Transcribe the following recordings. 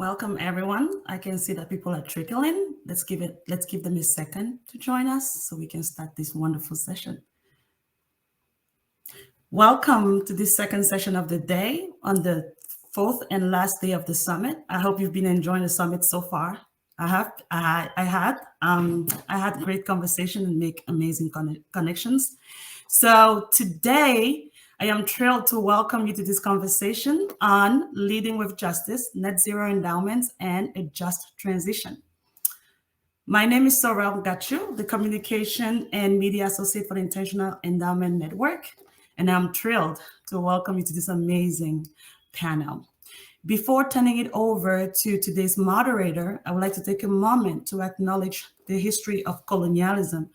Welcome everyone. I can see that people are trickling. Let's give them a second to join us so we can start this wonderful session. Welcome to this second session of the day on the fourth and last day of the summit. I hope you've been enjoying the summit so far. I had great conversation and make amazing connections. So today, I am thrilled to welcome you to this conversation on leading with justice, net zero endowments, and a just transition. My name is Sorel Gachu, the Communication and Media Associate for the Intentional Endowment Network, and I'm thrilled to welcome you to this amazing panel. Before turning it over to today's moderator, I would like to take a moment to acknowledge the history of colonialism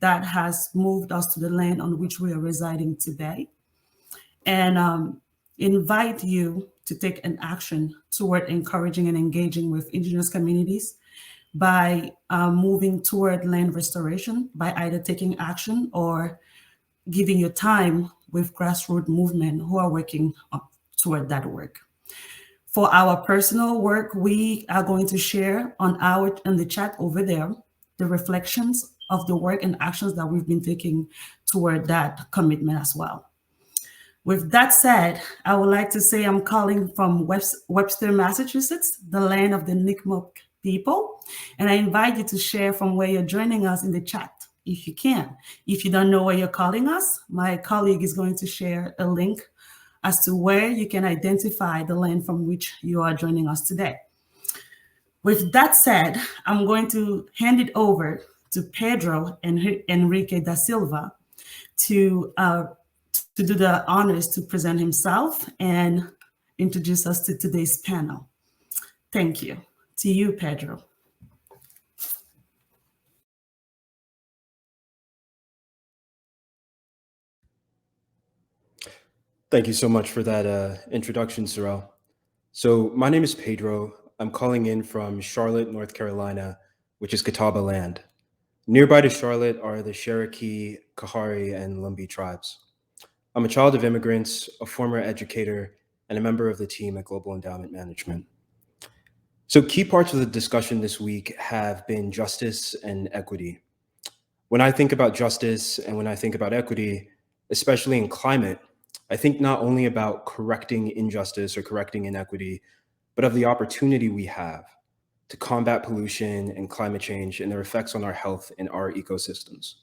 that has moved us to the land on which we are residing today, and invite you to take an action toward encouraging and engaging with indigenous communities by moving toward land restoration, by either taking action or giving your time with grassroots movement who are working toward that work. For our personal work, we are going to share on the chat over there the reflections of the work and actions that we've been taking toward that commitment as well. With that said, I would like to say I'm calling from Webster, Massachusetts, the land of the Nipmuc people, and I invite you to share from where you're joining us in the chat if you can. If you don't know where you're calling us, my colleague is going to share a link as to where you can identify the land from which you are joining us today. With that said, I'm going to hand it over to Pedro Enrique da Silva to do the honors to present himself and introduce us to today's panel. Thank you. To you, Pedro. Thank you so much for that introduction, Sorel. So my name is Pedro. I'm calling in from Charlotte, North Carolina, which is Catawba land. Nearby to Charlotte are the Cherokee, Kahari, and Lumbee tribes. I'm a child of immigrants, a former educator, and a member of the team at Global Endowment Management. So key parts of the discussion this week have been justice and equity. When I think about justice and when I think about equity, especially in climate, I think not only about correcting injustice or correcting inequity, but of the opportunity we have to combat pollution and climate change and their effects on our health and our ecosystems.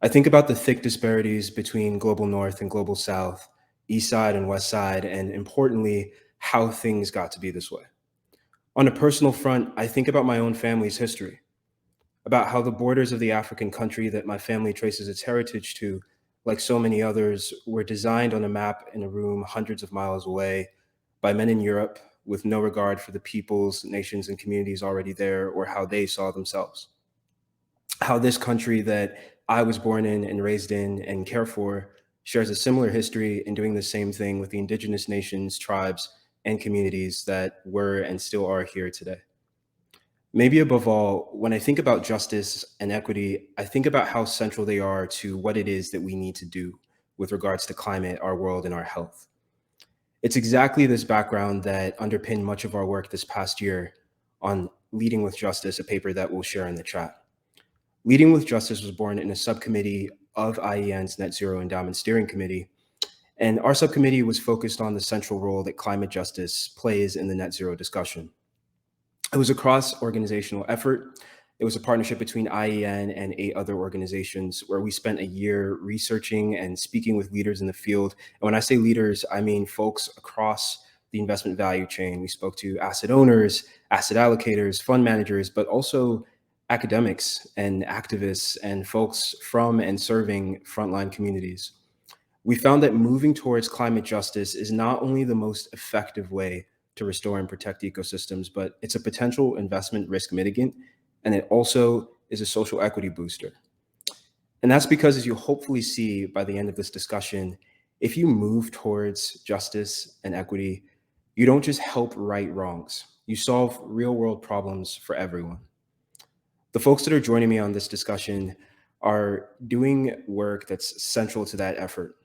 I think about the thick disparities between global north and global south, east side and west side, and importantly, how things got to be this way. On a personal front, I think about my own family's history, about how the borders of the African country that my family traces its heritage to, like so many others, were designed on a map in a room hundreds of miles away by men in Europe with no regard for the peoples, nations, and communities already there or how they saw themselves. How this country that I was born in and raised in and care for shares a similar history in doing the same thing with the indigenous nations, tribes, and communities that were and still are here today. Maybe above all, when I think about justice and equity, I think about how central they are to what it is that we need to do with regards to climate, our world, and our health. It's exactly this background that underpinned much of our work this past year on Leading with Justice, a paper that we'll share in the chat. Leading with Justice was born in a subcommittee of IEN's Net Zero Endowment Steering Committee, and our subcommittee was focused on the central role that climate justice plays in the net zero discussion. It was a cross-organizational effort. It was a partnership between IEN and 8 other organizations where we spent a year researching and speaking with leaders in the field. And when I say leaders, I mean folks across the investment value chain. We spoke to asset owners, asset allocators, fund managers, but also academics and activists and folks from and serving frontline communities. We found that moving towards climate justice is not only the most effective way to restore and protect ecosystems, but it's a potential investment risk mitigant, and it also is a social equity booster. And that's because, as you'll hopefully see by the end of this discussion, if you move towards justice and equity, you don't just help right wrongs, you solve real world problems for everyone. The folks that are joining me on this discussion are doing work that's central to that effort.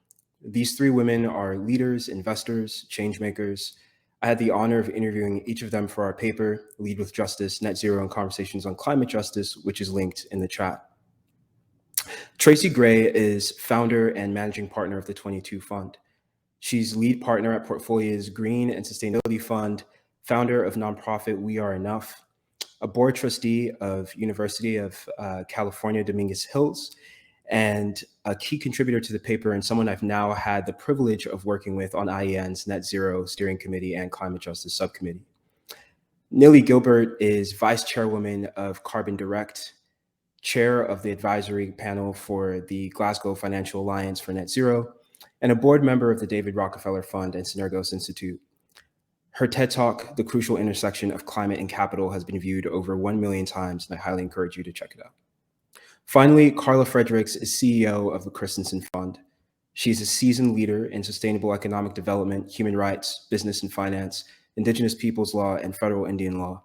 These 3 women are leaders, investors, change makers, I had the honor of interviewing each of them for our paper, Lead with Justice, Net Zero and Conversations on Climate Justice, which is linked in the chat. Tracy Gray is founder and managing partner of the 22 Fund. She's lead partner at Portfolia's Green and Sustainability Fund, founder of nonprofit We Are Enough, a board trustee of University of California, Dominguez Hills, and a key contributor to the paper and someone I've now had the privilege of working with on IEN's Net Zero Steering Committee and Climate Justice Subcommittee. Nilly Gilbert is vice chairwoman of Carbon Direct, chair of the advisory panel for the Glasgow Financial Alliance for Net Zero, and a board member of the David Rockefeller Fund and Synergos Institute. Her TED Talk, The Crucial Intersection of Climate and Capital, has been viewed over 1 million times, and I highly encourage you to check it out. Finally, Carla Fredericks is CEO of the Christensen Fund. She's a seasoned leader in sustainable economic development, human rights, business and finance, Indigenous peoples law, and federal Indian law.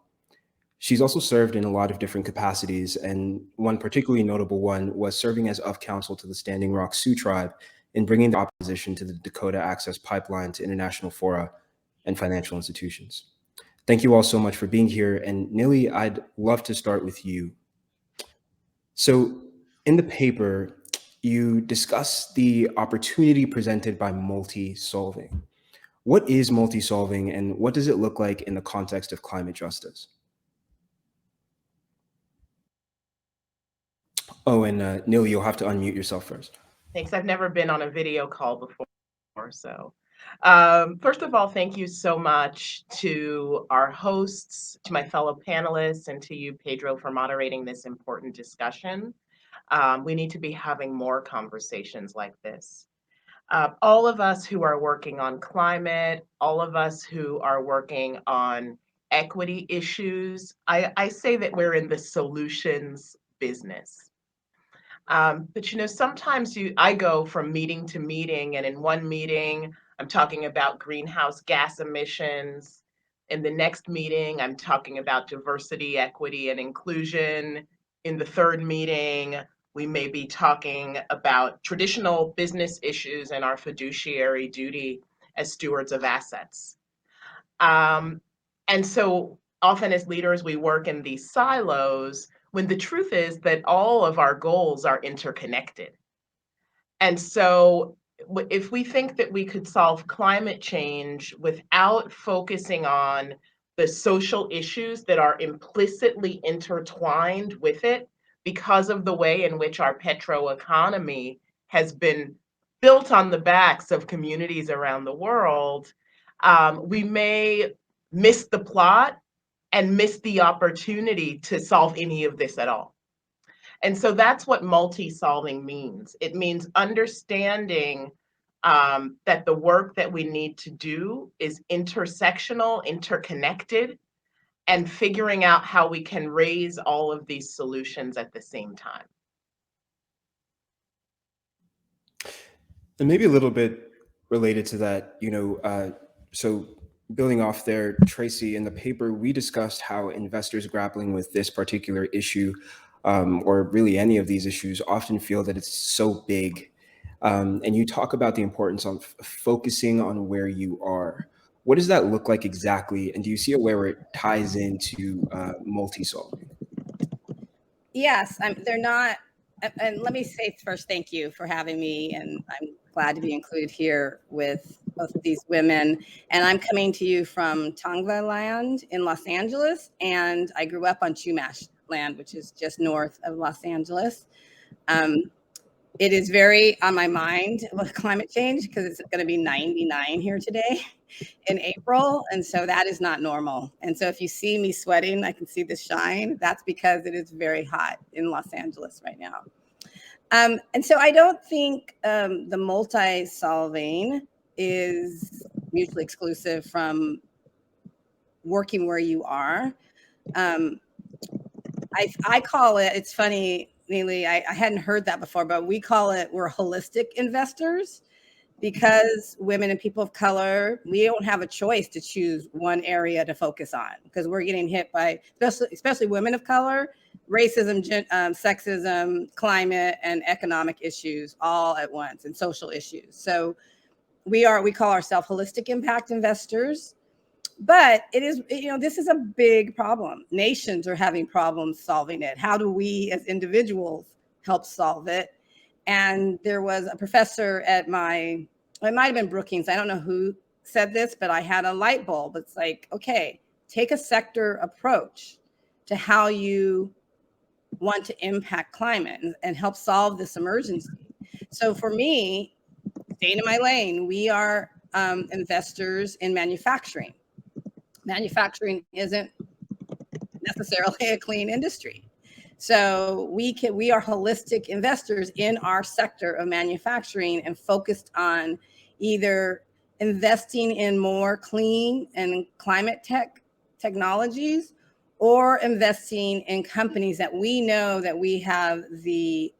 She's also served in a lot of different capacities, and one particularly notable one was serving as of counsel to the Standing Rock Sioux tribe in bringing the opposition to the Dakota Access Pipeline to international fora and financial institutions. Thank you all so much for being here. And Nilly, I'd love to start with you. So in the paper, you discuss the opportunity presented by multi-solving. What is multi-solving and what does it look like in the context of climate justice? Oh, and Nilly, you'll have to unmute yourself first. Thanks. I've never been on a video call before, so first of all, thank you so much to our hosts, to my fellow panelists, and to you, Pedro, for moderating this important discussion. We need to be having more conversations like this. All of us who are working on climate, all of us who are working on equity issues, I say that we're in the solutions business. But sometimes I go from meeting to meeting, and in one meeting, I'm talking about greenhouse gas emissions. In the next meeting, I'm talking about diversity, equity, and inclusion. In the third meeting, we may be talking about traditional business issues and our fiduciary duty as stewards of assets. And so often as leaders, we work in these silos when the truth is that all of our goals are interconnected. And so if we think that we could solve climate change without focusing on the social issues that are implicitly intertwined with it because of the way in which our petroeconomy has been built on the backs of communities around the world, we may miss the plot and miss the opportunity to solve any of this at all. And so that's what multi-solving means. It means understanding that the work that we need to do is intersectional, interconnected, and figuring out how we can raise all of these solutions at the same time. And maybe a little bit related to that, so building off there, Tracy, in the paper, we discussed how investors grappling with this particular issue, or really any of these issues, often feel that it's so big. And you talk about the importance of focusing on where you are. What does that look like exactly? And do you see a way where it ties into multi-solving? Yes, they're not. And let me say first, thank you for having me. And I'm glad to be included here with both of these women. And I'm coming to you from Tongva land in Los Angeles. And I grew up on Chumash land, which is just north of Los Angeles. It is very on my mind with climate change because it's going to be 99 here today in April. And so that is not normal. And so if you see me sweating, I can see the shine. That's because it is very hot in Los Angeles right now. And so I don't think the multi-solving is mutually exclusive from working where you are. I call it, it's funny, Neely, I hadn't heard that before, but we call it, we're holistic investors because women and people of color, we don't have a choice to choose one area to focus on because we're getting hit by, especially women of color, racism, sexism, climate, and economic issues all at once and social issues. So we call ourselves holistic impact investors. But it is, this is a big problem. Nations are having problems solving it. How do we as individuals help solve it? And there was a professor at it might have been Brookings. I don't know who said this, but I had a light bulb. It's like, okay, take a sector approach to how you want to impact climate and help solve this emergency. So for me, staying in my lane, we are investors in manufacturing. Manufacturing isn't necessarily a clean industry. So we are holistic investors in our sector of manufacturing and focused on either investing in more clean and climate technologies, or investing in companies that we know that we have the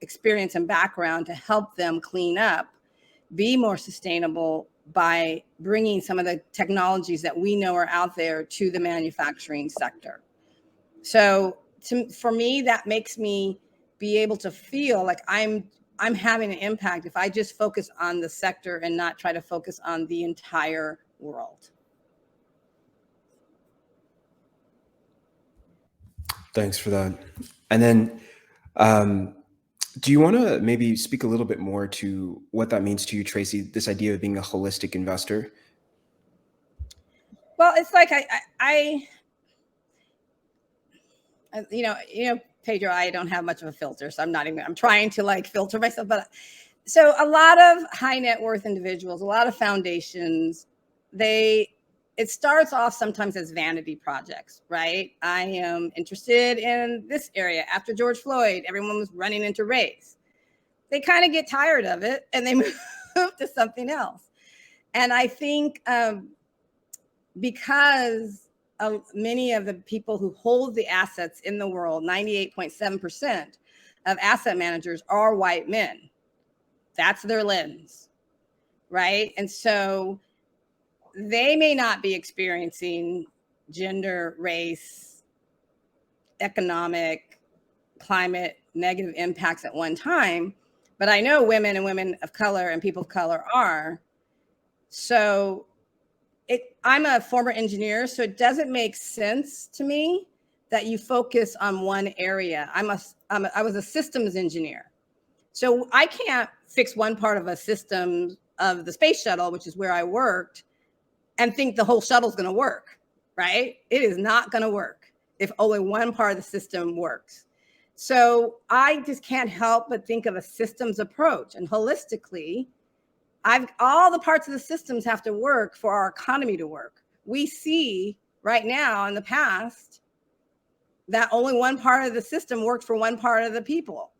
experience and background to help them clean up, be more sustainable by bringing some of the technologies that we know are out there to the manufacturing sector. So for me, that makes me be able to feel like I'm having an impact if I just focus on the sector and not try to focus on the entire world. Thanks for that. And then, do you want to maybe speak a little bit more to what that means to you, Tracy, this idea of being a holistic investor? Well, it's like Pedro, I don't have much of a filter, so I'm trying to like filter myself. But so a lot of high net worth individuals, a lot of foundations, it starts off sometimes as vanity projects, right? I am interested in this area. After George Floyd, everyone was running into race. They kind of get tired of it and they move to something else. And I think because many of the people who hold the assets in the world, 98.7% of asset managers are white men. That's their lens, right? And so they may not be experiencing gender, race, economic, climate, negative impacts at one time, but I know women and women of color and people of color are. So I'm a former engineer, so it doesn't make sense to me that you focus on one area. I was a systems engineer. So I can't fix one part of a system of the space shuttle, which is where I worked, and think the whole shuttle's going to work, right? It is not going to work if only one part of the system works. So I just can't help but think of a systems approach, and holistically, all the parts of the systems have to work for our economy to work. We see right now in the past that only one part of the system worked for one part of the people,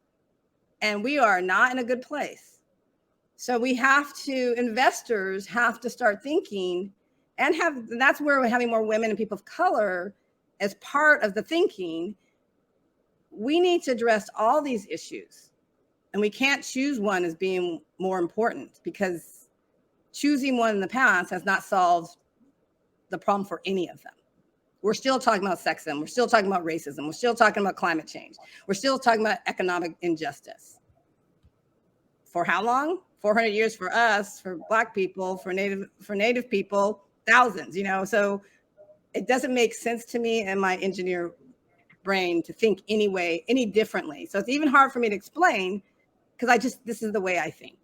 and we are not in a good place. So investors have to start thinking that's where we're having more women and people of color as part of the thinking. We need to address all these issues, and we can't choose one as being more important, because choosing one in the past has not solved the problem for any of them. We're still talking about sexism. We're still talking about racism. We're still talking about climate change. We're still talking about economic injustice. For how long? 400 years for us, for Black people, for Native people, thousands, so it doesn't make sense to me and my engineer brain to think any differently. So it's even hard for me to explain, because this is the way I think.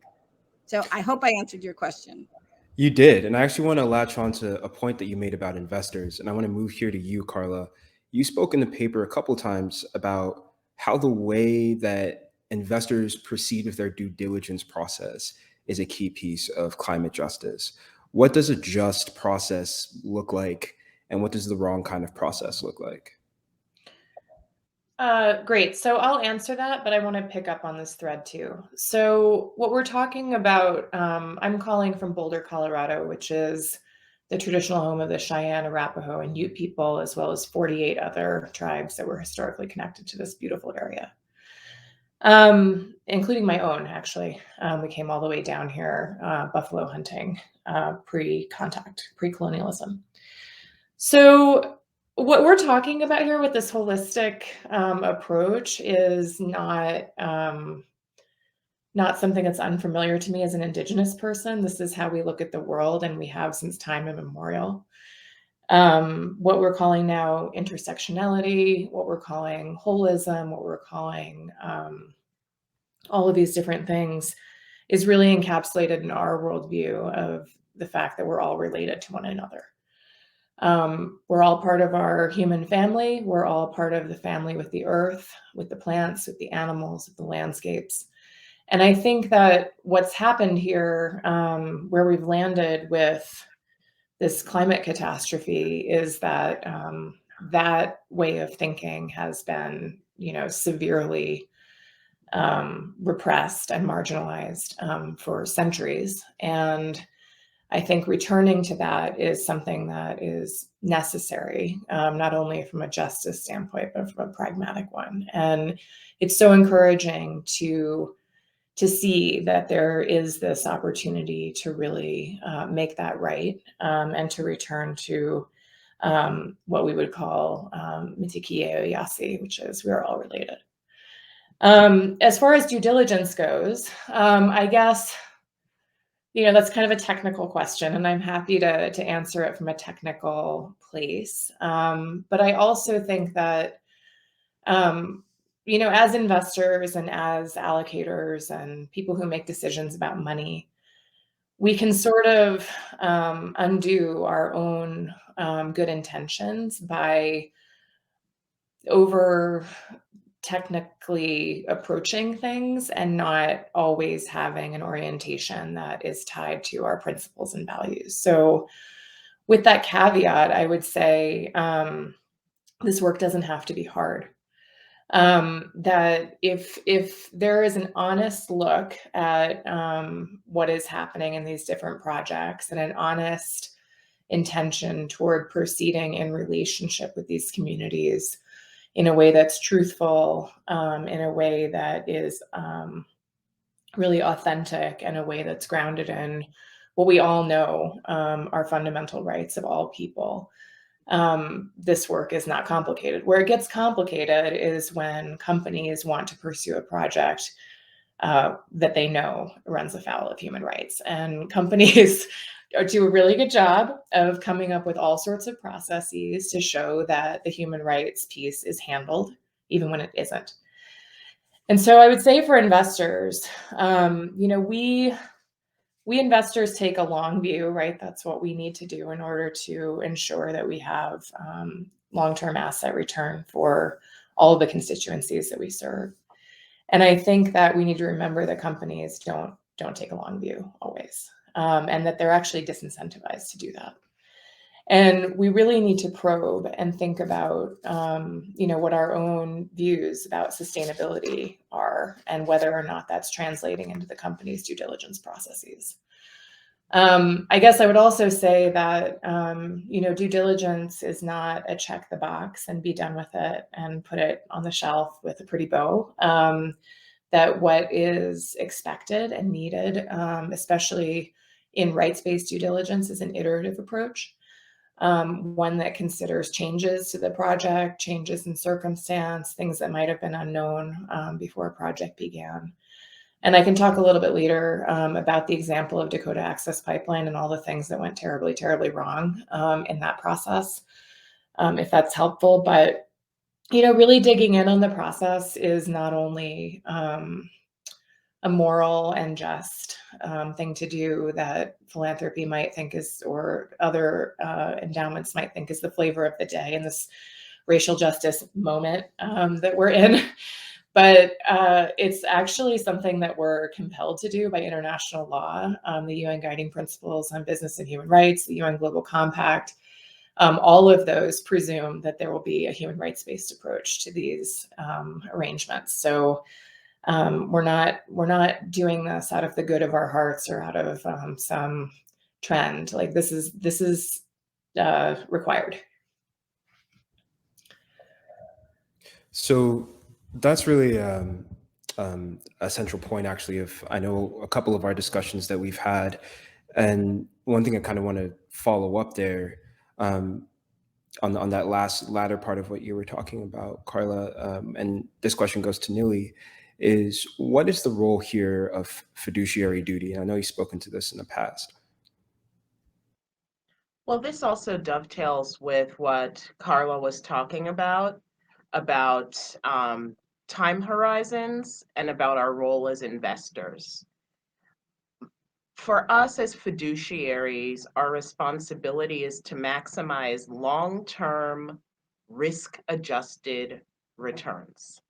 So I hope I answered your question. You did. And I actually want to latch on to a point that you made about investors. And I want to move here to you, Carla. You spoke in the paper a couple of times about how the way that investors proceed with their due diligence process is a key piece of climate justice. What does a just process look like? And what does the wrong kind of process look like? Great. So I'll answer that, but I want to pick up on this thread too. So what we're talking about, I'm calling from Boulder, Colorado, which is the traditional home of the Cheyenne, Arapaho, and Ute people, as well as 48 other tribes that were historically connected to this beautiful area, including my own, actually. We came all the way down here, buffalo hunting, pre-contact, pre-colonialism. So what we're talking about here with this holistic approach is not something that's unfamiliar to me as an Indigenous person. This is how we look at the world, and we have since time immemorial. what we're calling now intersectionality, what we're calling holism, what we're calling all of these different things is really encapsulated in our worldview of the fact that we're all related to one another. We're all part of our human family. We're all part of the family with the earth, with the plants, with the animals, with the landscapes. And I think that what's happened here, where we've landed with this climate catastrophe, is that that way of thinking has been, severely repressed and marginalized for centuries. And I think returning to that is something that is necessary, not only from a justice standpoint, but from a pragmatic one. And it's so encouraging to see that there is this opportunity to really make that right, and to return to what we would call mitikie yasi, which is we're all related. As far as due diligence goes, I guess, that's kind of a technical question, and I'm happy to answer it from a technical place. But I also think that, as investors and as allocators and people who make decisions about money, we can sort of undo our own good intentions by over technically approaching things and not always having an orientation that is tied to our principles and values. So with that caveat, I would say this work doesn't have to be hard. That if there is an honest look at what is happening in these different projects and an honest intention toward proceeding in relationship with these communities in a way that's truthful, in a way that is really authentic, and a way that's grounded in what we all know are fundamental rights of all people. This work is not complicated. Where it gets complicated is when companies want to pursue a project that they know runs afoul of human rights. And companies do a really good job of coming up with all sorts of processes to show that the human rights piece is handled, even when it isn't. And so I would say for investors, we investors take a long view, right? That's what we need to do in order to ensure that we have long-term asset return for all of the constituencies that we serve. And I think that we need to remember that companies don't take a long view always, and that they're actually disincentivized to do that. And we really need to probe and think about, what our own views about sustainability are, and whether or not that's translating into the company's due diligence processes. I guess I would also say that, due diligence is not a check the box and be done with it and put it on the shelf with a pretty bow. That what is expected and needed, especially in rights-based due diligence, is an iterative approach. One that considers changes to the project, changes in circumstance, things that might have been unknown before a project began. And I can talk a little bit later about the example of Dakota Access Pipeline and all the things that went terribly, terribly wrong in that process, if that's helpful. But, really digging in on the process is not only a moral and just thing to do that philanthropy might think is, or other endowments might think is the flavor of the day in this racial justice moment that we're in. But it's actually something that we're compelled to do by international law. The UN Guiding Principles on Business and Human Rights, the UN Global Compact, all of those presume that there will be a human rights-based approach to these arrangements. So we're not doing this out of the good of our hearts or out of some trend. Like this is required. So that's really a central point, actually, of I know a couple of our discussions that we've had. And one thing I kind of want to follow up there on that latter part of what you were talking about, Carla, and this question goes to Nili, is what is the role here of fiduciary duty? And I know you've spoken to this in the past. Well, this also dovetails with what Carla was talking about time horizons and about our role as investors. For us as fiduciaries, our responsibility is to maximize long-term risk-adjusted returns.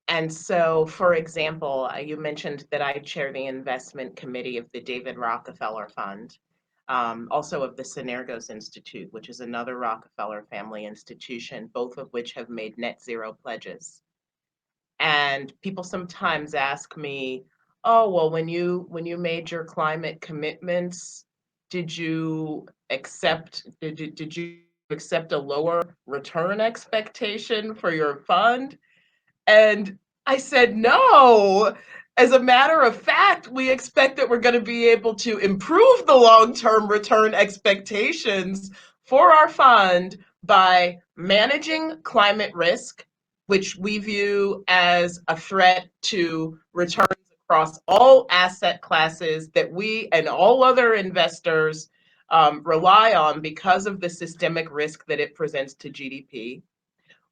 And so, for example, you mentioned that I chair the investment committee of the David Rockefeller Fund, also of the Synergos Institute, which is another Rockefeller family institution, both of which have made net zero pledges. And people sometimes ask me, "Oh, well, when you made your climate commitments, did you accept a lower return expectation for your fund?" And I said, "No. As a matter of fact, we expect that we're going to be able to improve the long-term return expectations for our fund by managing climate risk, which we view as a threat to returns across all asset classes that we and all other investors rely on because of the systemic risk that it presents to GDP.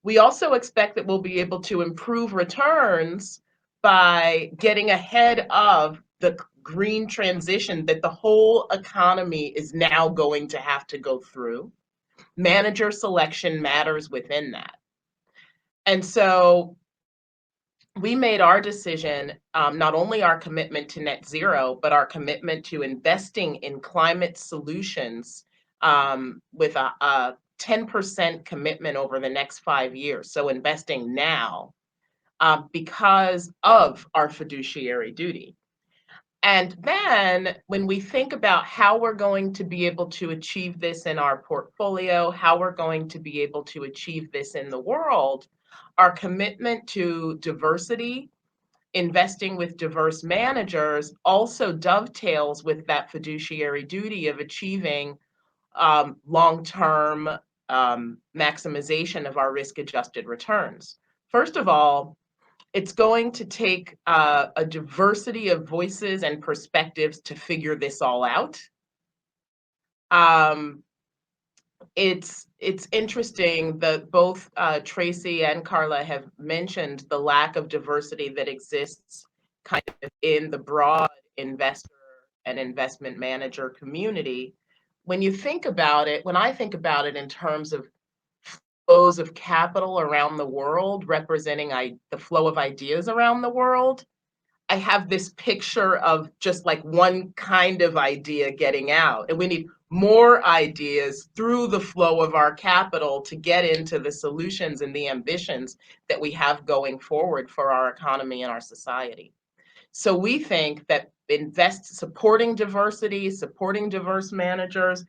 We also expect that we'll be able to improve returns by getting ahead of the green transition that the whole economy is now going to have to go through. Manager selection matters within that. And so we made our decision, not only our commitment to net zero, but our commitment to investing in climate solutions with a 10% commitment over the next 5 years. So investing now because of our fiduciary duty. And then when we think about how we're going to be able to achieve this in our portfolio, how we're going to be able to achieve this in the world, our commitment to diversity, investing with diverse managers, also dovetails with that fiduciary duty of achieving long-term maximization of our risk-adjusted returns. First of all, it's going to take a diversity of voices and perspectives to figure this all out. It's interesting that both Tracy and Carla have mentioned the lack of diversity that exists kind of in the broad investor and investment manager community. When you think about it, when I think about it in terms of flows of capital around the world, representing the flow of ideas around the world, I have this picture of just like one kind of idea getting out. And we need more ideas through the flow of our capital to get into the solutions and the ambitions that we have going forward for our economy and our society. So we think that supporting diversity, supporting diverse managers,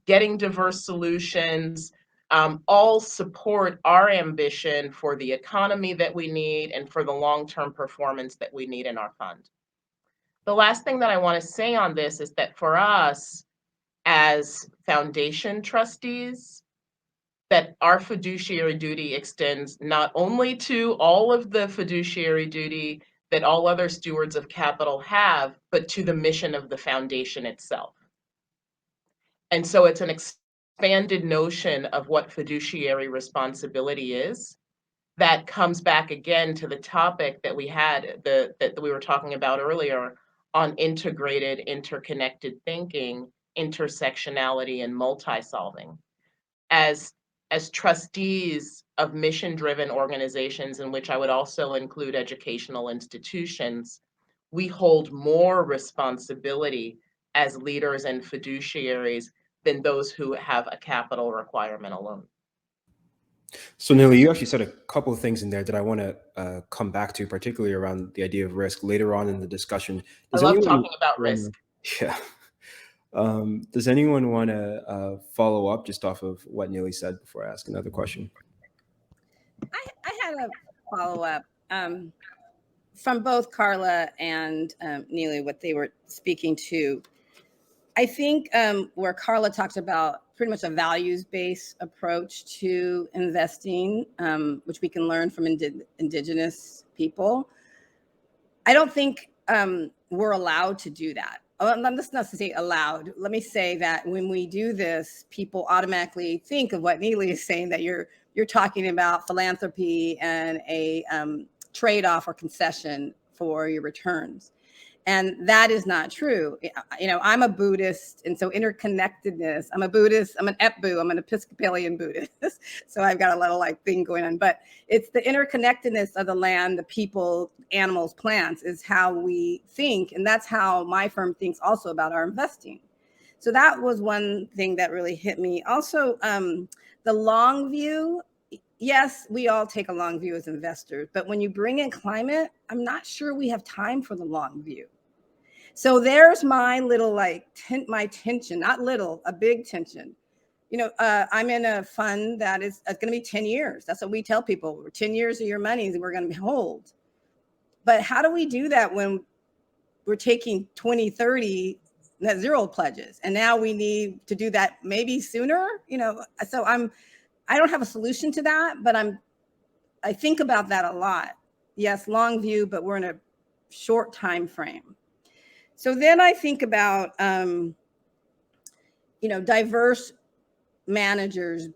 getting diverse solutions, all support our ambition for the economy that we need and for the long-term performance that we need in our fund. The last thing that I want to say on this is that for us as foundation trustees, that our fiduciary duty extends not only to all of the fiduciary duty that all other stewards of capital have, but to the mission of the foundation itself. And so it's an expanded notion of what fiduciary responsibility is that comes back again to the topic that we had, that we were talking about earlier on integrated, interconnected thinking, intersectionality, and multi-solving. As trustees of mission-driven organizations, in which I would also include educational institutions, we hold more responsibility as leaders and fiduciaries than those who have a capital requirement alone. So, Nili, you actually said a couple of things in there that I want to come back to, particularly around the idea of risk later on in the discussion. I love talking about risk. Yeah. Does anyone want to follow up just off of what Nili said before I ask another question? I had a follow-up from both Carla and Neely, what they were speaking to. I think where Carla talked about pretty much a values-based approach to investing, which we can learn from indigenous people. I don't think we're allowed to do that. let's not say allowed. Let me say that when we do this, people automatically think of what Neely is saying, that you're talking about philanthropy and a trade-off or concession for your returns. And that is not true. You know, I'm a Buddhist, and so interconnectedness, I'm a Buddhist, I'm an EPBU, I'm an Episcopalian Buddhist. So I've got a little like thing going on, but it's the interconnectedness of the land, the people, animals, plants is how we think. And that's how my firm thinks also about our investing. So that was one thing that really hit me. Also, the long view. Yes, we all take a long view as investors, but when you bring in climate, I'm not sure we have time for the long view. So there's my little like my tension, not little, a big tension. You know, I'm in a fund that is going to be 10 years. That's what we tell people. 10 years of your money we're going to hold. But how do we do that when we're taking 20, 30 net zero pledges? And now we need to do that maybe sooner, you know? So I don't have a solution to that, but I think about that a lot. Yes, long view, but we're in a short time frame. So then I think about, you know, diverse managers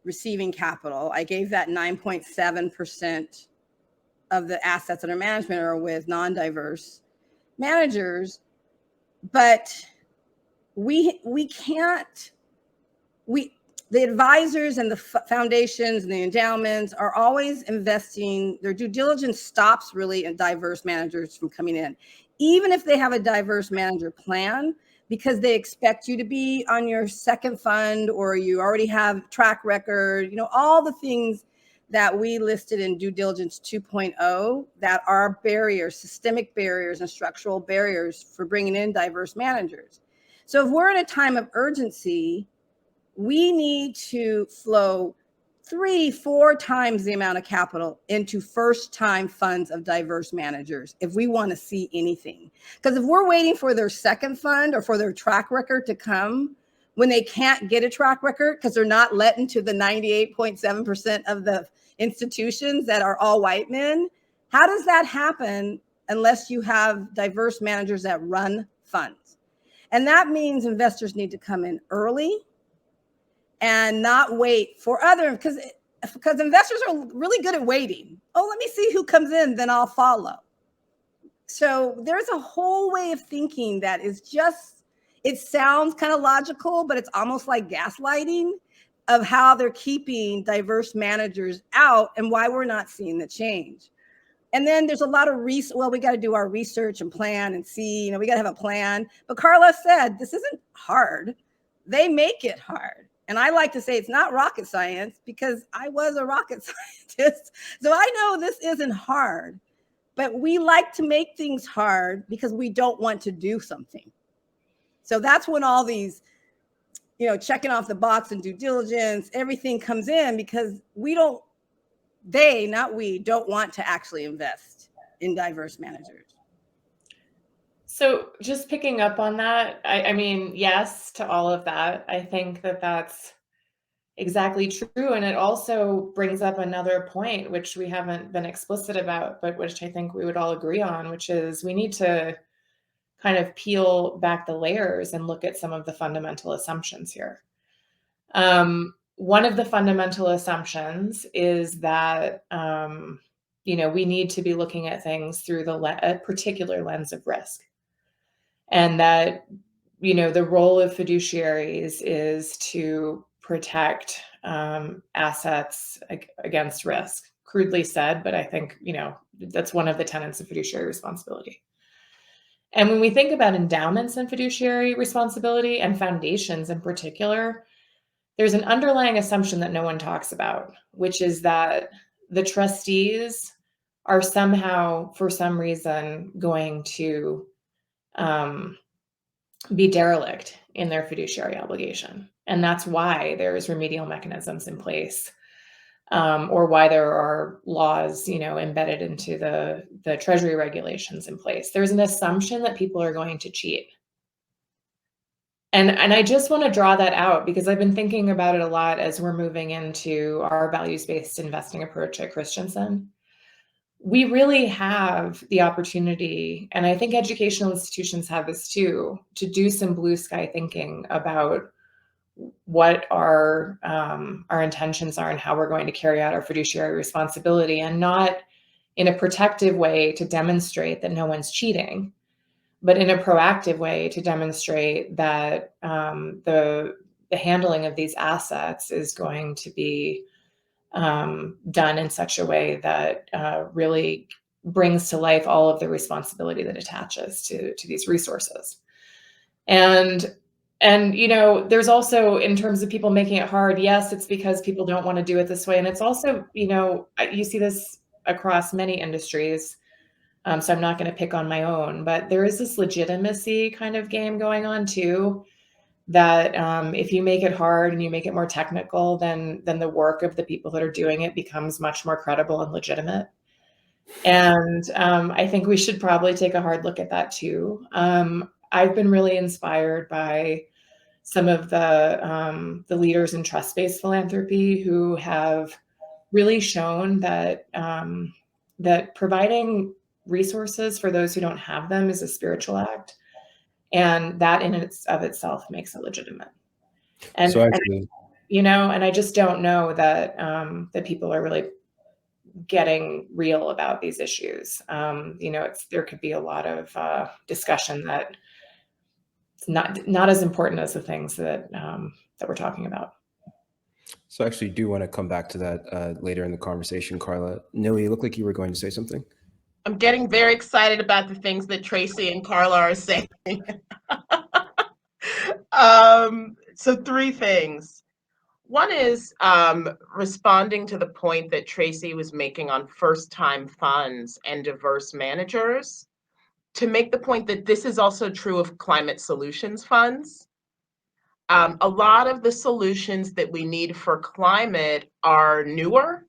receiving capital. I gave that 9.7% of the assets under management are with non-diverse managers, but the advisors and the foundations and the endowments are always investing. Their due diligence stops really in diverse managers from coming in, even if they have a diverse manager plan, because they expect you to be on your second fund or you already have track record, you know, all the things that we listed in due diligence 2.0 that are barriers, systemic barriers and structural barriers for bringing in diverse managers. So if we're in a time of urgency, we need to flow 3-4 times the amount of capital into first-time funds of diverse managers if we want to see anything. Because if we're waiting for their second fund or for their track record to come, when they can't get a track record because they're not let into the 98.7% of the institutions that are all white men, how does that happen unless you have diverse managers that run funds? And that means investors need to come in early and not wait for other, because investors are really good at waiting. Oh, let me see who comes in, then I'll follow. So there's a whole way of thinking that is just, it sounds kind of logical, but it's almost like gaslighting of how they're keeping diverse managers out and why we're not seeing the change. And then there's a lot of we got to do our research and plan and see, you know, we got to have a plan. But Carla said, this isn't hard. They make it hard. And I like to say it's not rocket science because I was a rocket scientist. So I know this isn't hard, but we like to make things hard because we don't want to do something. So that's when all these, you know, checking off the box and due diligence, everything comes in because not we, don't want to actually invest in diverse managers. So just picking up on that, I mean, yes to all of that. I think that that's exactly true. And it also brings up another point, which we haven't been explicit about, but which I think we would all agree on, which is we need to kind of peel back the layers and look at some of the fundamental assumptions here. One of the fundamental assumptions is that, you know, we need to be looking at things through a particular lens of risk. And that, you know, the role of fiduciaries is to protect assets against risk. Crudely said, but I think, you know, that's one of the tenets of fiduciary responsibility. And when we think about endowments and fiduciary responsibility and foundations in particular, there's an underlying assumption that no one talks about, which is that the trustees are somehow, for some reason, going to be derelict in their fiduciary obligation. And that's why there's remedial mechanisms in place, or why there are laws, you know, embedded into the Treasury regulations in place. There's an assumption that people are going to cheat. And I just want to draw that out because I've been thinking about it a lot as we're moving into our values-based investing approach at Christensen. we really have the opportunity, and I think educational institutions have this too, to do some blue sky thinking about what our intentions are and how we're going to carry out our fiduciary responsibility, and not in a protective way to demonstrate that no one's cheating, but in a proactive way to demonstrate that the handling of these assets is going to be done in such a way that really brings to life all of the responsibility that attaches to these resources. And there's also, in terms of people making it hard, yes, it's because people don't want to do it this way. And it's also, you see this across many industries. So I'm not going to pick on my own, but there is this legitimacy kind of game going on too, that if you make it hard and you make it more technical, then the work of the people that are doing it becomes much more credible and legitimate. And I think we should probably take a hard look at that too. I've been really inspired by some of the leaders in trust-based philanthropy who have really shown that that providing resources for those who don't have them is a spiritual act, and that in of itself makes it legitimate. And, So actually, and I just don't know that that people are really getting real about these issues. There could be a lot of discussion that it's not as important as the things that that we're talking about. so I actually do want to come back to that later in the conversation, Carla. Nili, you look like you were going to say something. I'm getting very excited about the things that Tracy and Carla are saying. So 3 things. One is responding to the point that Tracy was making on first-time funds and diverse managers, to make the point that this is also true of climate solutions funds. A lot of the solutions that we need for climate are newer,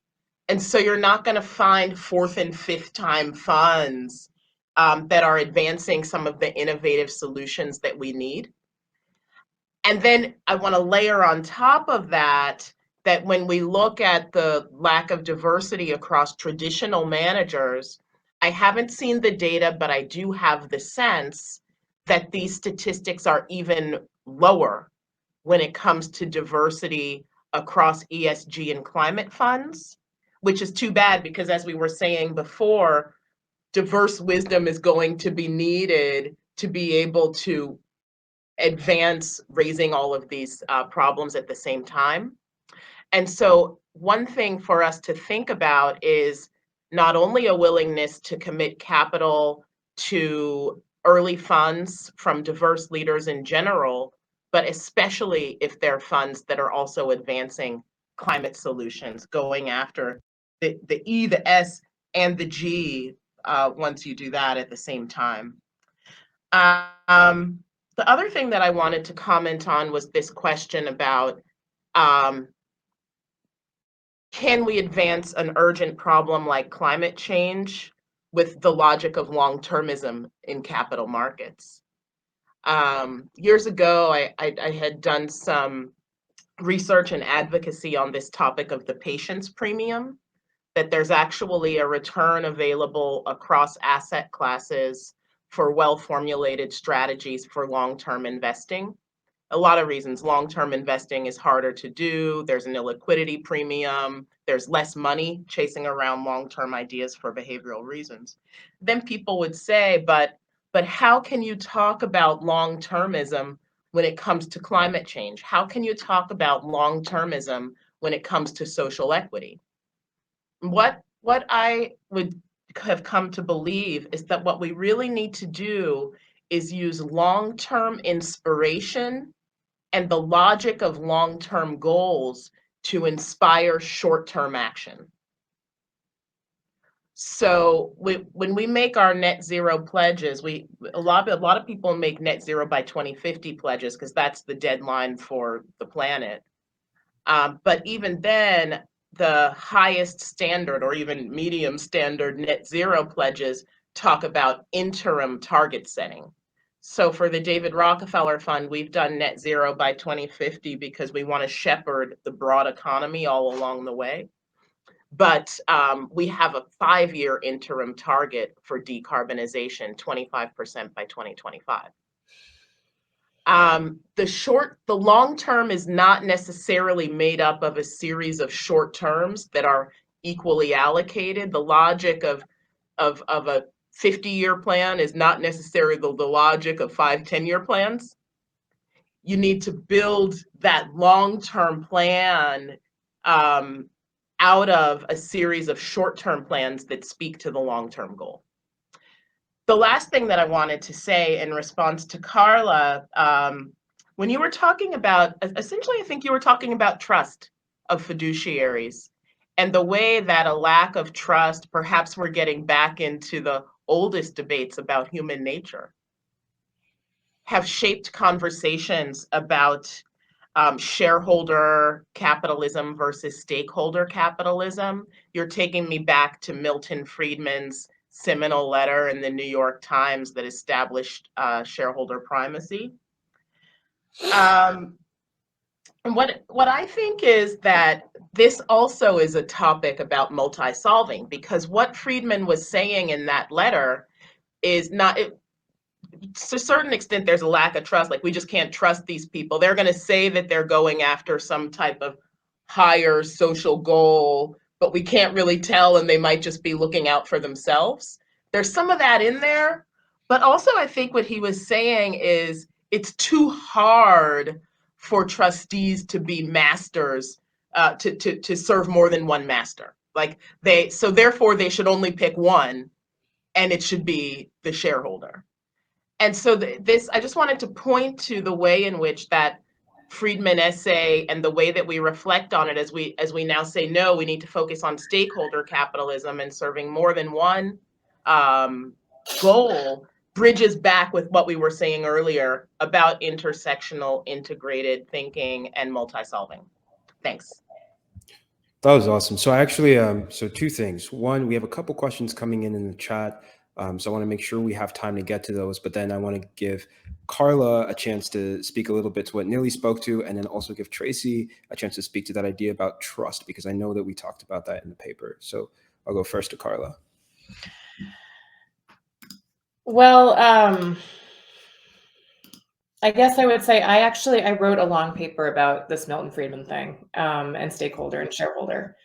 and so you're not going to find 4th and 5th time funds that are advancing some of the innovative solutions that we need. And then I want to layer on top of that, that when we look at the lack of diversity across traditional managers, I haven't seen the data, but I do have the sense that these statistics are even lower when it comes to diversity across ESG and climate funds, which is too bad, because as we were saying before, diverse wisdom is going to be needed to be able to advance raising all of these problems at the same time. And so one thing for us to think about is not only a willingness to commit capital to early funds from diverse leaders in general, but especially if they're funds that are also advancing climate solutions, going after the E, the S, and the G once you do that at the same time. The other thing that I wanted to comment on was this question about can we advance an urgent problem like climate change with the logic of long-termism in capital markets? Years ago, I had done some research and advocacy on this topic of the patience premium, that there's actually a return available across asset classes for well-formulated strategies for long-term investing. A lot of reasons. Long-term investing is harder to do. There's an illiquidity premium. There's less money chasing around long-term ideas for behavioral reasons. Then people would say, but how can you talk about long-termism when it comes to climate change? How can you talk about long-termism when it comes to social equity? What I would have come to believe is that what we really need to do is use long-term inspiration and the logic of long-term goals to inspire short-term action. So when we make our net zero pledges, a lot of people make net zero by 2050 pledges because that's the deadline for the planet. But even then, the highest standard or even medium standard net zero pledges talk about interim target setting. So for the David Rockefeller Fund, we've done net zero by 2050 because we want to shepherd the broad economy all along the way. But we have a 5-year interim target for decarbonization, 25% by 2025. The long term is not necessarily made up of a series of short terms that are equally allocated. The logic of a 50-year plan is not necessarily the logic of 5-10-year plans. You need to build that long-term plan out of a series of short-term plans that speak to the long-term goal. The last thing that I wanted to say in response to Carla, when you were talking about, essentially, I think you were talking about trust of fiduciaries and the way that a lack of trust, perhaps we're getting back into the oldest debates about human nature, have shaped conversations about shareholder capitalism versus stakeholder capitalism. You're taking me back to Milton Friedman's seminal letter in the New York Times that established shareholder primacy. And what I think is that this also is a topic about multi-solving, because what Friedman was saying in that letter is not, to a certain extent, there's a lack of trust. Like, we just can't trust these people. They're going to say that they're going after some type of higher social goal, but we can't really tell, and they might just be looking out for themselves. There's some of that in there. But also, I think what he was saying is it's too hard for trustees to be masters, to serve more than one master. Like, so therefore they should only pick one, and it should be the shareholder. And so I just wanted to point to the way in which that Friedman essay and the way that we reflect on it as we now say, no, we need to focus on stakeholder capitalism and serving more than one goal, bridges back with what we were saying earlier about intersectional, integrated thinking and multi-solving. Thanks. That was awesome. So I actually, so two things. One, we have a couple questions coming in the chat. So I want to make sure we have time to get to those, but then I want to give Carla a chance to speak a little bit to what Nili spoke to, and then also give Tracy a chance to speak to that idea about trust, because I know that we talked about that in the paper. So I'll go first to Carla. Well, I guess I would say I wrote a long paper about this Milton Friedman thing, and stakeholder and shareholder.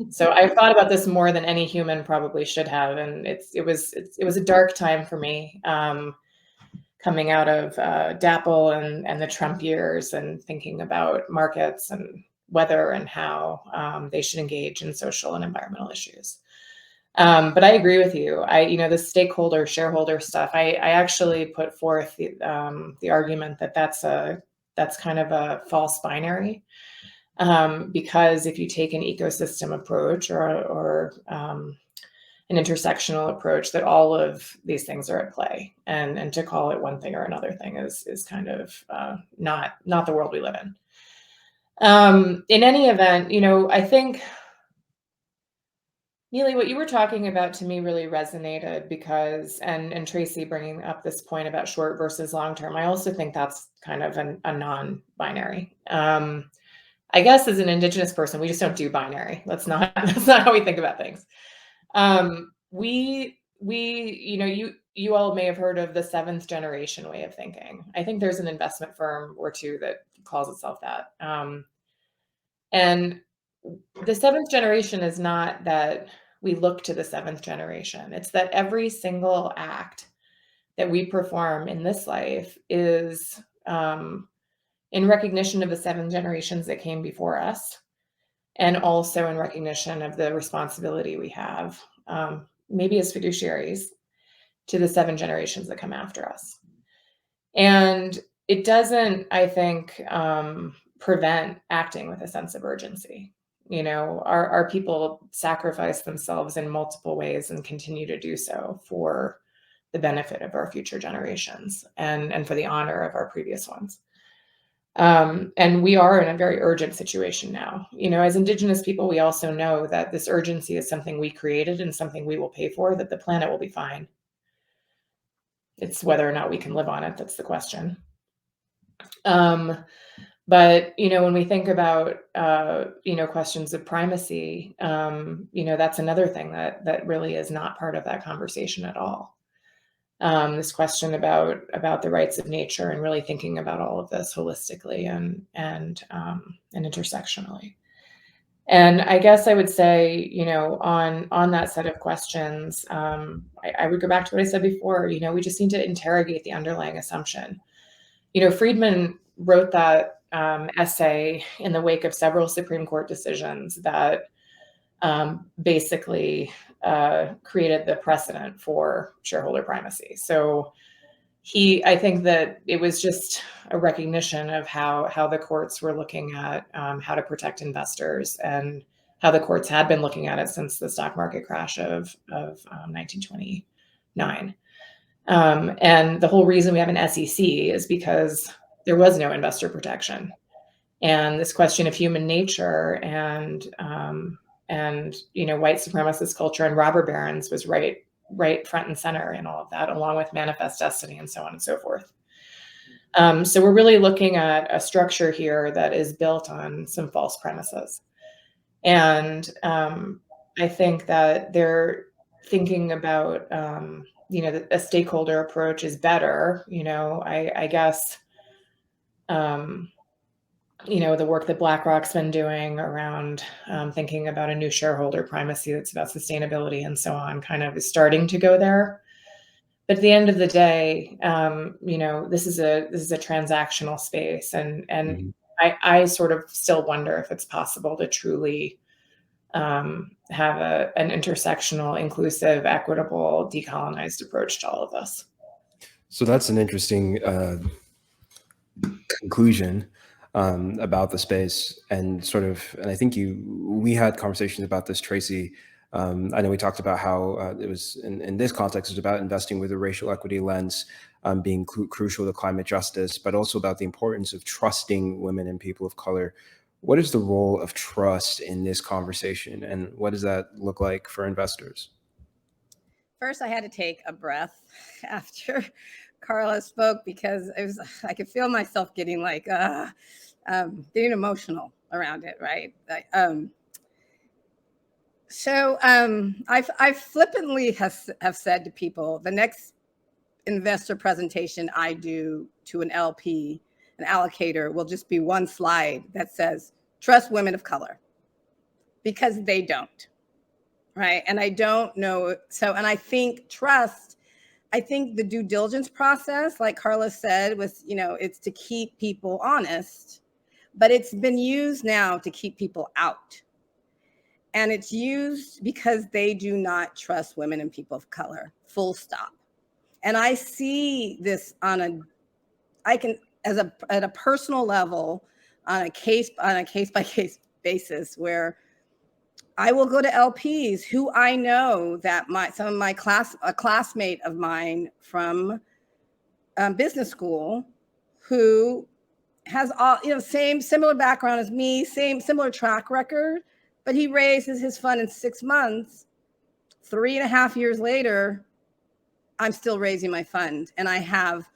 So I've thought about this more than any human probably should have, and it was a dark time for me, coming out of DAPL and the Trump years, and thinking about markets and whether and how they should engage in social and environmental issues. But I agree with you. The stakeholder shareholder stuff, I actually put forth the argument that that's kind of a false binary, because if you take an ecosystem approach or an intersectional approach, that all of these things are at play, and to call it one thing or another thing is kind of not the world we live in. In any event, I think, Neely, what you were talking about to me really resonated, because, and Tracy bringing up this point about short versus long term, I also think that's kind of a non-binary. I guess as an Indigenous person, we just don't do binary. That's not how we think about things. You all may have heard of the seventh generation way of thinking. I think there's an investment firm or two that calls itself that. And the seventh generation is not that we look to the seventh generation. It's that every single act that we perform in this life is in recognition of the 7 generations that came before us, and also in recognition of the responsibility we have, maybe as fiduciaries, to the 7 generations that come after us. And it doesn't, I think, prevent acting with a sense of urgency. Our people sacrifice themselves in multiple ways and continue to do so for the benefit of our future generations and for the honor of our previous ones. And we are in a very urgent situation now. As Indigenous people, we also know that this urgency is something we created and something we will pay for, that the planet will be fine. It's whether or not we can live on it that's the question. But, when we think about, questions of primacy, that's another thing that really is not part of that conversation at all. This question about the rights of nature and really thinking about all of this holistically and intersectionally. And I guess I would say, on that set of questions, I would go back to what I said before. We just need to interrogate the underlying assumption. Friedman wrote that essay in the wake of several Supreme Court decisions that basically created the precedent for shareholder primacy. So I think that it was just a recognition of how the courts were looking at how to protect investors, and how the courts had been looking at it since the stock market crash of 1929. And the whole reason we have an SEC is because there was no investor protection. And this question of human nature and white supremacist culture and robber barons was right front and center in all of that, along with manifest destiny and so on and so forth. So we're really looking at a structure here that is built on some false premises. And I think that they're thinking about, that a stakeholder approach is better. I guess, the work that BlackRock's been doing around thinking about a new shareholder primacy that's about sustainability and so on kind of is starting to go there. But at the end of the day, this is a transactional space, and I sort of still wonder if it's possible to truly have an intersectional, inclusive, equitable, decolonized approach to all of this. So that's an interesting conclusion about the space, and I think we had conversations about this, Tracy. I know we talked about how it was in this context, it was about investing with a racial equity lens, being crucial to climate justice, but also about the importance of trusting women and people of color. What is the role of trust in this conversation, and what does that look like for investors? First, I had to take a breath after Carla spoke, because I could feel myself getting getting emotional around it, right? I flippantly have said to people, the next investor presentation I do to an LP, an allocator, will just be one slide that says, trust women of color, because they don't, right? And I don't know. And I think I think the due diligence process, like Carla said, was, it's to keep people honest, but it's been used now to keep people out. And it's used because they do not trust women and people of color, full stop. And I see this at a personal level, on a case by case basis, where I will go to LPs who I know that a classmate of mine from business school, who has all, similar background as me, similar track record, but he raises his fund in 6 months. 3.5 years later, I'm still raising my fund, and I have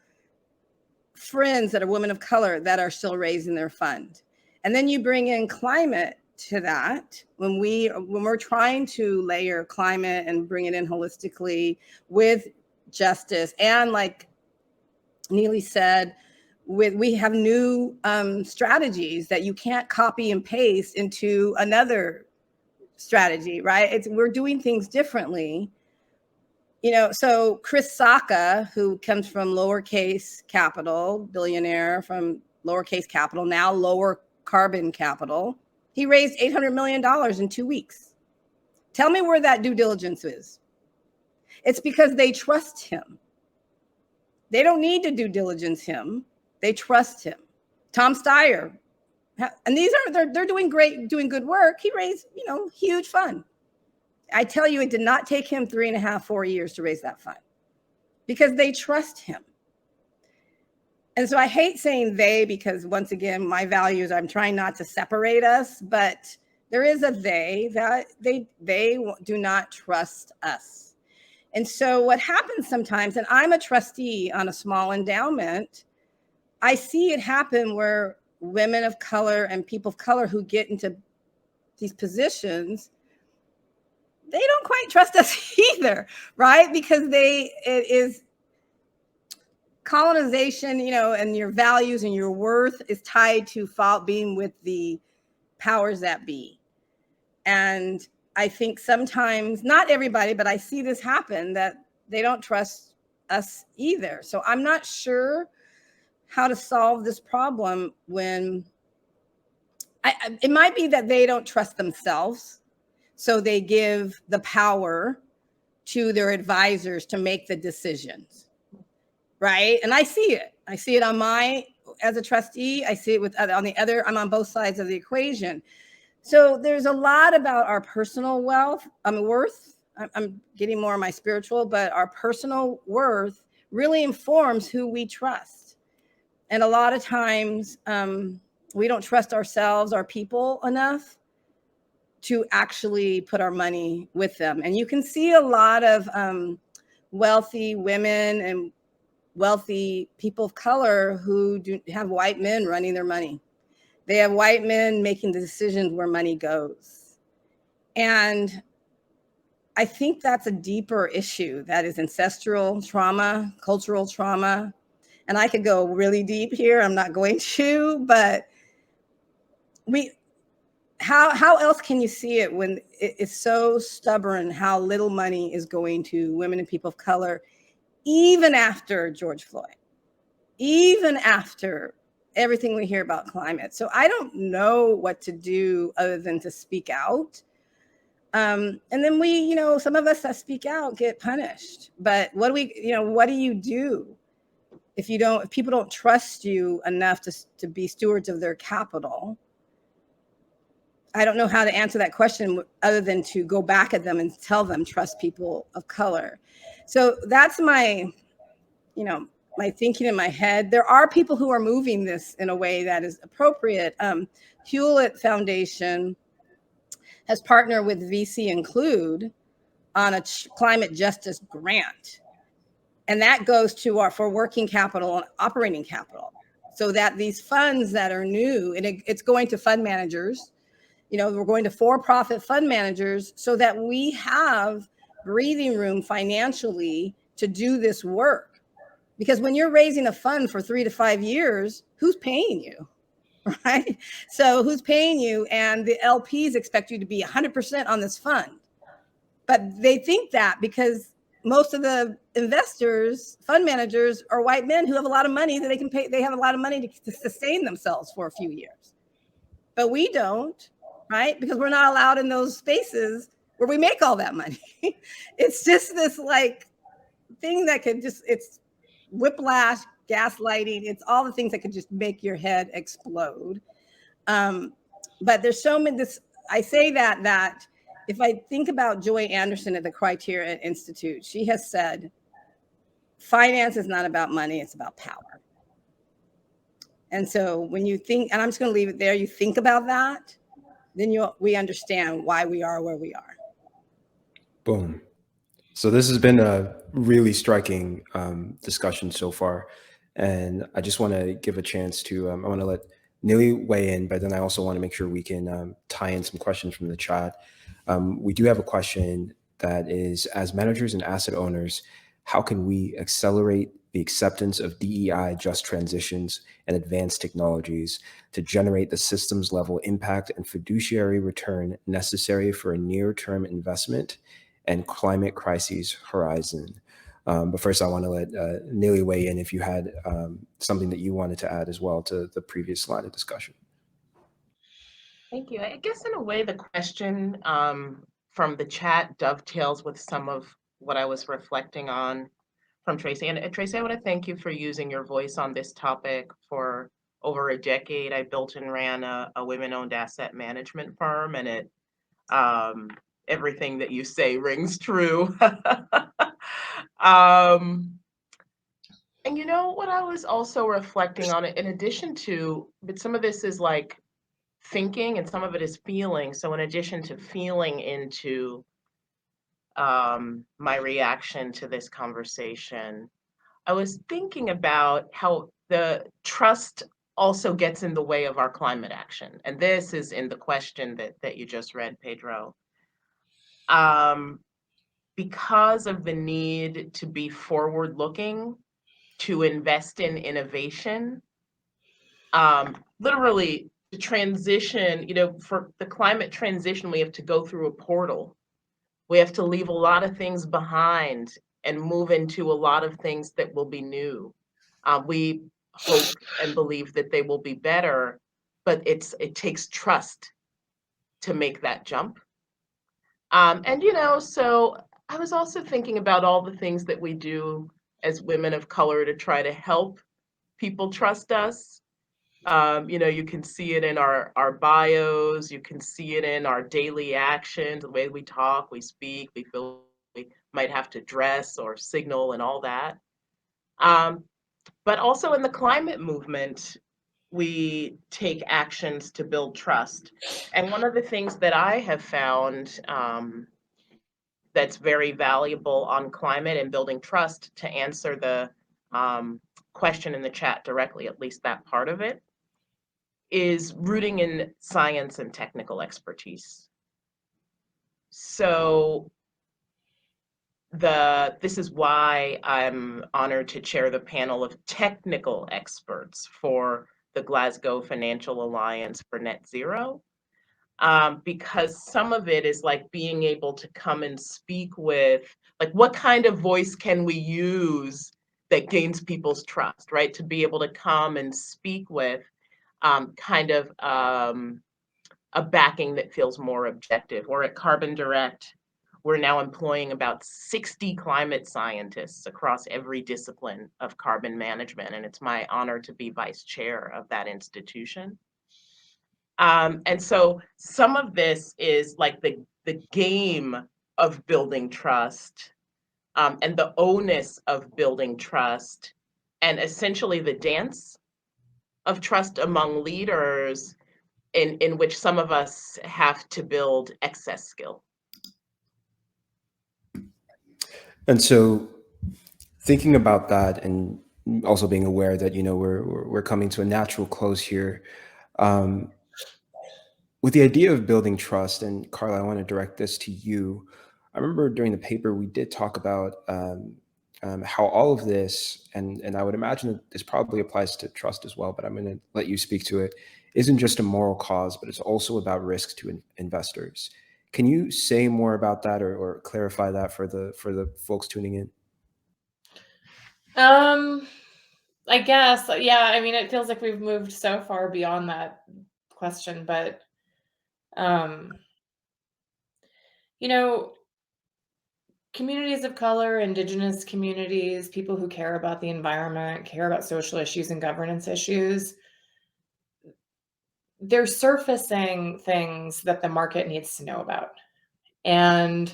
friends that are women of color that are still raising their fund. And then you bring in climate to that, when we're trying to layer climate and bring it in holistically with justice, and like Neely said, we have new strategies that you can't copy and paste into another strategy, right? We're doing things differently. So Chris Sacca, who comes from lowercase capital, billionaire from lowercase capital, now lower carbon capital, he raised $800 million in 2 weeks. Tell me where that due diligence is. It's because they trust him. They don't need to due diligence him. They trust him. Tom Steyer, and they're doing great, doing good work. He raised, huge fund. I tell you, it did not take him 3.5, 4 years to raise that fund, because they trust him. And so I hate saying they, because once again, my values, I'm trying not to separate us, but there is a they, that they do not trust us. And so what happens sometimes, and I'm a trustee on a small endowment, I see it happen where women of color and people of color who get into these positions, they don't quite trust us either, right? Because it is colonization, and your values and your worth is tied to being with the powers that be. And I think sometimes, not everybody, but I see this happen, that they don't trust us either. So I'm not sure how to solve this problem when it might be that they don't trust themselves. So they give the power to their advisors to make the decisions. Right. And I see it. I see it as a trustee. I see it on the other, I'm on both sides of the equation. So there's a lot about our personal worth. I'm getting more of my spiritual, but our personal worth really informs who we trust. And a lot of times we don't trust ourselves, our people enough to actually put our money with them. And you can see a lot of wealthy women and wealthy people of color who have white men running their money. They have white men making the decisions where money goes. And I think that's a deeper issue. That is ancestral trauma, cultural trauma. And I could go really deep here. I'm not going to, but how else can you see it when it's so stubborn how little money is going to women and people of color, even after George Floyd, even after everything we hear about climate? So I don't know what to do other than to speak out. And then some of us that speak out get punished. But what do you do if people don't trust you enough to be stewards of their capital? I don't know how to answer that question other than to go back at them and tell them, trust people of color. So that's my thinking in my head. There are people who are moving this in a way that is appropriate. Hewlett Foundation has partnered with VC Include on a climate justice grant. And that goes for working capital and operating capital, so that these funds that are new, and it's going to fund managers, we're going to for-profit fund managers so that we have breathing room financially to do this work. Because when you're raising a fund for 3 to 5 years, who's paying you? Right? So who's paying you? And the LPs expect you to be 100% on this fund. But they think that because most of the investors, fund managers, are white men who have a lot of money that they can pay. They have a lot of money to sustain themselves for a few years. But we don't, right? Because we're not allowed in those spaces where we make all that money. It's just this thing that could it's whiplash, gaslighting. It's all the things that could just make your head explode. But there's so many, I say that if I think about Joy Anderson at the Criteria Institute, she has said, finance is not about money, it's about power. And so when you think, and I'm just going to leave it there, you think about that, then we understand why we are where we are. Boom. So this has been a really striking discussion so far. And I just want to give a chance to, I want to let Nili weigh in, but then I also want to make sure we can tie in some questions from the chat. We do have a question that is, as managers and asset owners, how can we accelerate the acceptance of DEI just transitions and advanced technologies to generate the systems level impact and fiduciary return necessary for a near-term investment and climate crises horizon? But first, I want to let Nili weigh in if you had something that you wanted to add as well to the previous line of discussion. Thank you. I guess in a way, the question from the chat dovetails with some of what I was reflecting on from Tracy. And Tracy, I want to thank you for using your voice on this topic. For over a decade, I built and ran a women-owned asset management firm, and it everything that you say rings true. And what I was also reflecting on it, in addition to, but some of this is like thinking and some of it is feeling. So in addition to feeling into my reaction to this conversation, I was thinking about how the trust also gets in the way of our climate action. And this is in the question that you just read, Pedro. Because of the need to be forward-looking, to invest in innovation, literally the transition, for the climate transition, we have to go through a portal. We have to leave a lot of things behind and move into a lot of things that will be new. We hope and believe that they will be better, but it takes trust to make that jump. So I was also thinking about all the things that we do as women of color to try to help people trust us. You can see it in our bios, you can see it in our daily actions, the way we talk, we speak, we feel we might have to dress or signal and all that. But also in the climate movement, we take actions to build trust. And one of the things that I have found that's very valuable on climate and building trust, to answer the question in the chat directly, at least that part of it, is rooting in science and technical expertise. So this is why I'm honored to chair the panel of technical experts for the Glasgow Financial Alliance for Net Zero, because some of it is like being able to come and speak with, like, what kind of voice can we use that gains people's trust, right? To be able to come and speak with a backing that feels more objective. We're at Carbon Direct. We're now employing about 60 climate scientists across every discipline of carbon management, and it's my honor to be vice chair of that institution. And so some of this is like the game of building trust, and the onus of building trust, and essentially the dance of trust among leaders, in which some of us have to build excess skill. And so, thinking about that, and also being aware that we're coming to a natural close here, um, with the idea of building trust, and Carla, I want to direct this to you. I remember during the paper we did talk about how all of this, and I would imagine that this probably applies to trust as well, but I'm going to let you speak to it, isn't just a moral cause, but it's also about risk to investors. Can you say more about that, or clarify that for the folks tuning in? I guess, yeah. I mean, it feels like we've moved so far beyond that question, but you know, communities of color, indigenous communities, people who care about the environment, care about social issues and governance issues, they're surfacing things that the market needs to know about. And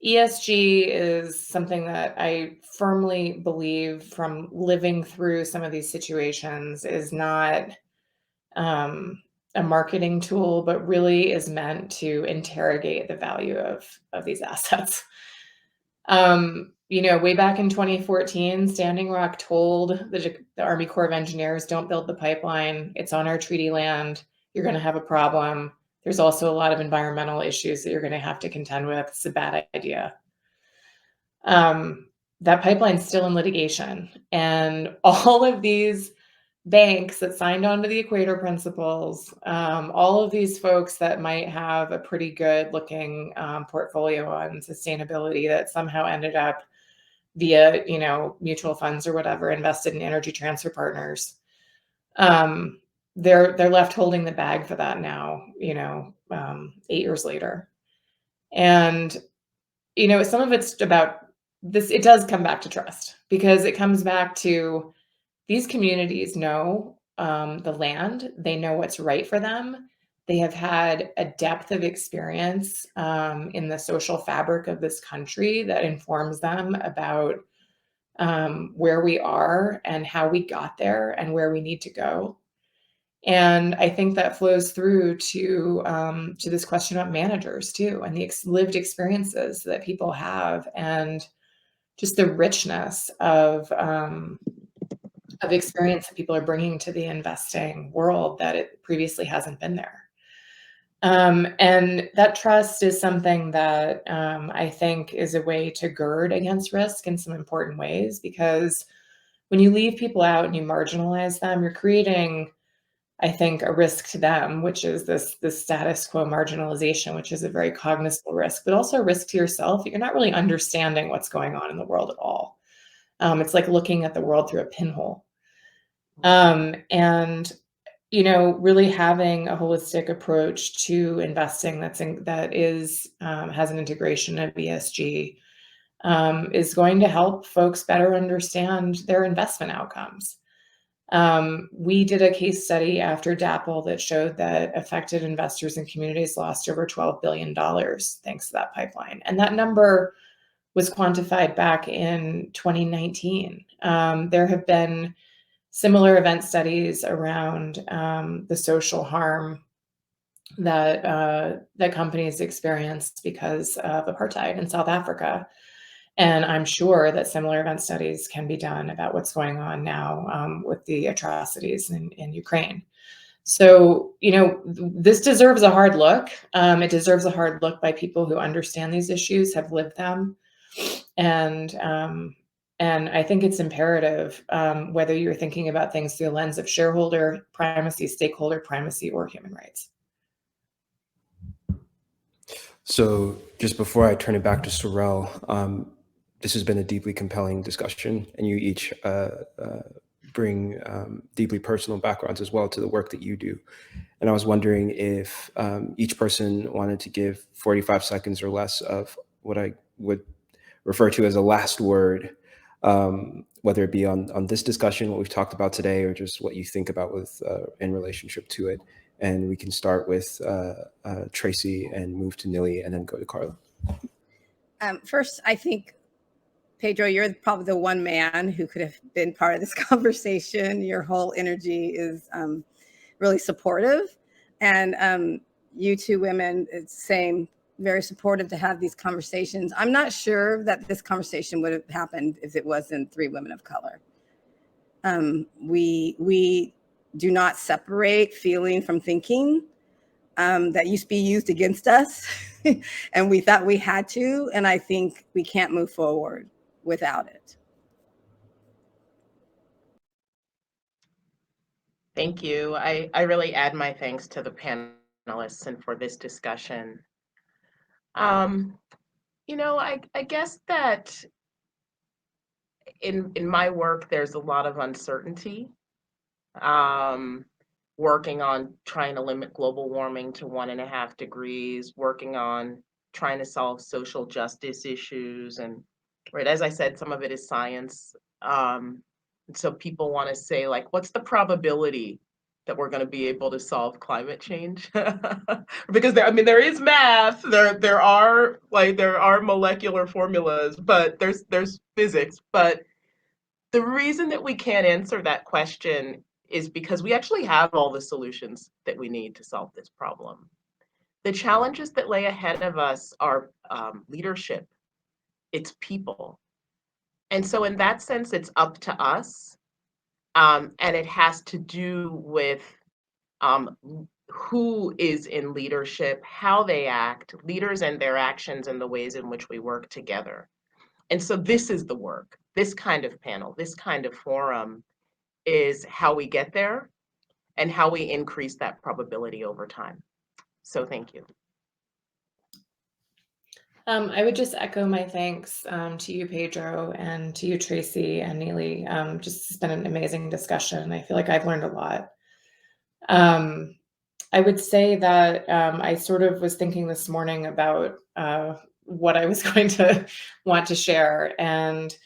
ESG is something that I firmly believe, from living through some of these situations, is not a marketing tool, but really is meant to interrogate the value of these assets. Way back in 2014, Standing Rock told the Army Corps of Engineers, don't build the pipeline. It's on our treaty land. You're going to have a problem. There's also a lot of environmental issues that you're going to have to contend with. It's a bad idea. That pipeline's still in litigation. And all of these banks that signed on to the Equator Principles, all of these folks that might have a pretty good looking portfolio on sustainability that somehow ended up via, mutual funds or whatever, invested in Energy Transfer Partners. They're left holding the bag for that now, 8 years later. And, some of it's about this. It does come back to trust, because it comes back to these communities know the land. They know what's right for them. They have had a depth of experience in the social fabric of this country that informs them about where we are and how we got there and where we need to go. And I think that flows through to this question about managers too, and the lived experiences that people have, and just the richness of of experience that people are bringing to the investing world that it previously hasn't been there. And that trust is something that I think is a way to gird against risk in some important ways, because when you leave people out and you marginalize them, you're creating, I think, a risk to them, which is this status quo marginalization, which is a very cognizable risk, but also a risk to yourself. You're not really understanding what's going on in the world at all. It's like looking at the world through a pinhole. And really having a holistic approach to investing that has an integration of ESG is going to help folks better understand their investment outcomes. We did a case study after DAPL that showed that affected investors and communities lost over $12 billion thanks to that pipeline. And that number was quantified back in 2019. There have been similar event studies around the social harm that companies experienced because of apartheid in South Africa. And I'm sure that similar event studies can be done about what's going on now with the atrocities in Ukraine. So, this deserves a hard look. It deserves a hard look by people who understand these issues, have lived them. And I think it's imperative, whether you're thinking about things through the lens of shareholder primacy, stakeholder primacy, or human rights. So just before I turn it back to Sorel, this has been a deeply compelling discussion, and you each bring deeply personal backgrounds as well to the work that you do. And I was wondering if each person wanted to give 45 seconds or less of what I would refer to as a last word, whether it be on this discussion, what we've talked about today, or just what you think about in relationship to it. And we can start with Tracy and move to Nili and then go to Carla. First, I think, Pedro, you're probably the one man who could have been part of this conversation. Your whole energy is really supportive. And you two women, it's the same, very supportive to have these conversations. I'm not sure that this conversation would have happened if it wasn't three women of color. We do not separate feeling from thinking. That used to be used against us. And we thought we had to. And I think we can't move forward without it. Thank you. I really add my thanks to the panelists and for this discussion. I guess that in my work, there's a lot of uncertainty. Working on trying to limit global warming to 1.5 degrees, working on trying to solve social justice issues. And right, as I said, some of it is science. So people want to say, like, what's the probability that we're going to be able to solve climate change? Because there is math, there are molecular formulas, but there's physics. But the reason that we can't answer that question is because we actually have all the solutions that we need to solve this problem. The challenges that lay ahead of us are leadership, it's people. And so in that sense, it's up to us. And it has to do with who is in leadership, how they act, leaders and their actions, and the ways in which we work together. And so this is the work. This kind of panel, this kind of forum is how we get there and how we increase that probability over time. So thank you. I would just echo my thanks to you, Pedro, and to you, Tracy and Nili. Just it's been an amazing discussion. I feel like I've learned a lot. I would say that I sort of was thinking this morning about what I was going to want to share. And,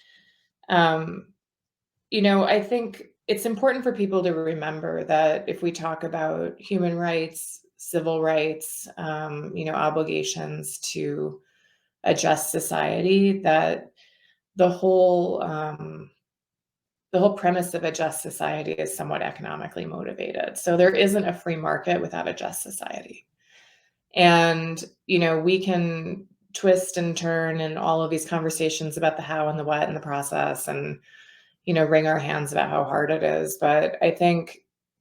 I think it's important for people to remember that if we talk about human rights, civil rights, obligations to a just society, that the whole premise of a just society is somewhat economically motivated. So there isn't a free market without a just society. And, we can twist and turn in all of these conversations about the how and the what and the process and, wring our hands about how hard it is. But I think,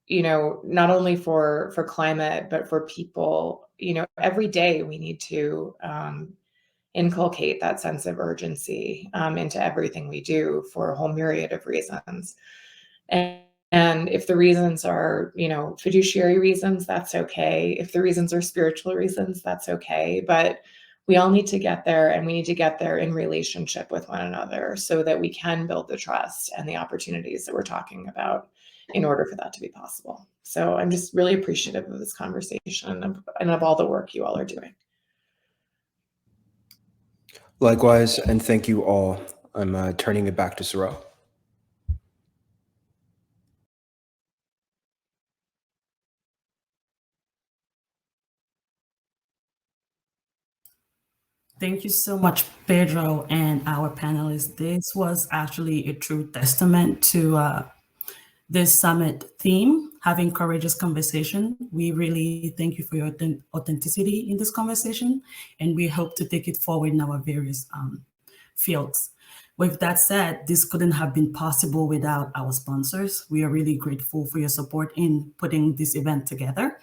not only for climate, but for people, every day we need to inculcate that sense of urgency into everything we do for a whole myriad of reasons. And if the reasons are, fiduciary reasons, that's okay. If the reasons are spiritual reasons, that's okay. But we all need to get there, and we need to get there in relationship with one another so that we can build the trust and the opportunities that we're talking about in order for that to be possible. So I'm just really appreciative of this conversation and of all the work you all are doing. Likewise, and thank you all. I'm turning it back to Sorrel. Thank you so much, Pedro, and our panelists. This was actually a true testament to this summit theme, having courageous conversation. We really thank you for your authenticity in this conversation, and we hope to take it forward in our various fields. With that said, this couldn't have been possible without our sponsors. We are really grateful for your support in putting this event together.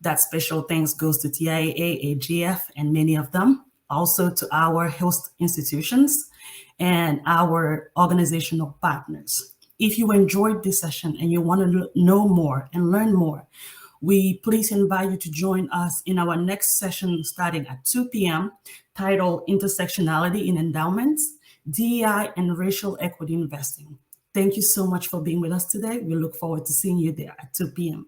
That special thanks goes to TIAA, AGF, and many of them. Also to our host institutions and our organizational partners. If you enjoyed this session and you want to know more and learn more, we please invite you to join us in our next session starting at 2 p.m. titled Intersectionality in Endowments, DEI and Racial Equity Investing. Thank you so much for being with us today. We look forward to seeing you there at 2 p.m.